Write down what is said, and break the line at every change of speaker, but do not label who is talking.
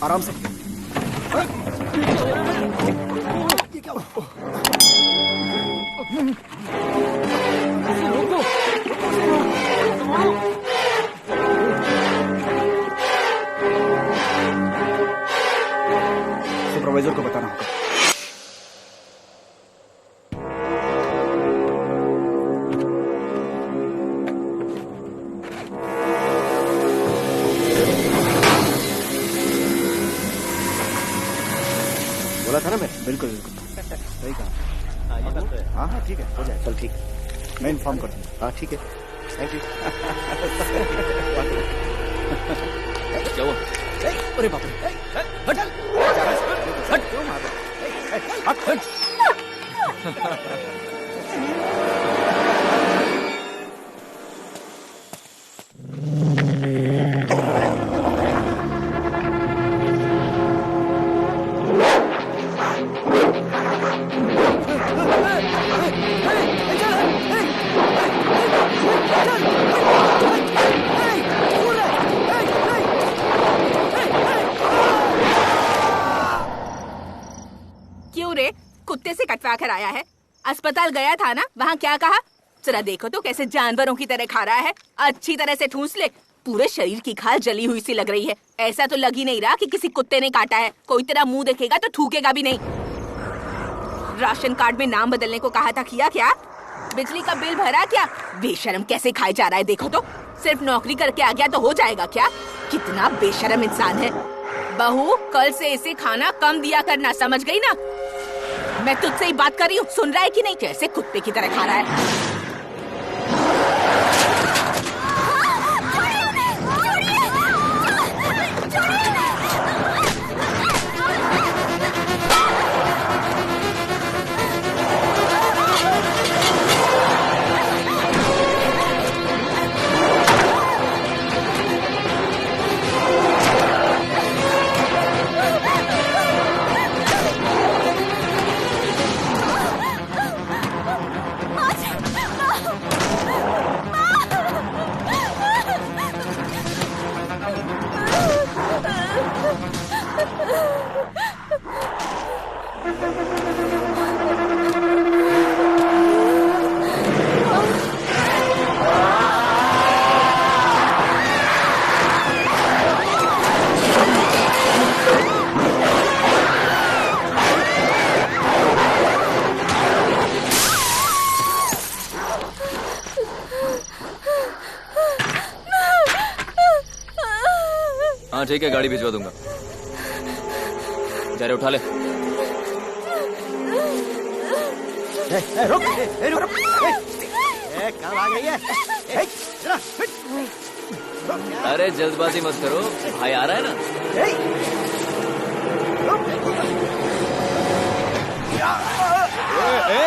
आराम से। ये क्या हुआ? रोको। सुपरवाइजर को बताना होगा। बोला था ना मैं। बिल्कुल बिल्कुल सही कहा। हाँ हाँ ठीक है, हो जाए। चल ठीक है, मैं इन्फॉर्म कर दूंगा। हाँ ठीक है, थैंक यू।
क्या हुआ?
अरे बाप रे, हट हट हट हट।
क्यों रे, कुत्ते से कटवा कर आया है? अस्पताल गया था ना, वहाँ क्या कहा? जरा देखो तो कैसे जानवरों की तरह खा रहा है। अच्छी तरह से ठूंस ले, पूरे शरीर की खाल जली हुई सी लग रही है। ऐसा तो लग ही नहीं रहा कि किसी कुत्ते ने काटा है। कोई तेरा मुंह देखेगा तो थूकेगा भी नहीं। राशन कार्ड में नाम बदलने को कहा था, किया क्या? बिजली का बिल भरा क्या? बेशरम कैसे खाए जा रहा है देखो तो। सिर्फ नौकरी करके आ गया तो हो जाएगा क्या? कितना बेशरम इंसान है। बहू, कल से इसे खाना कम दिया करना, समझ गई ना? मैं तुझसे ही बात कर रही हूँ, सुन रहा है कि नहीं? कैसे कुत्ते की तरह खा रहा है।
हाँ ठीक है, गाड़ी भिजवा दूंगा। जा रे, उठा ले।
रुक, रुक, कब आ गई है?
अरे जल्दबाजी मत करो, भाई आ रहा है ना।
ए,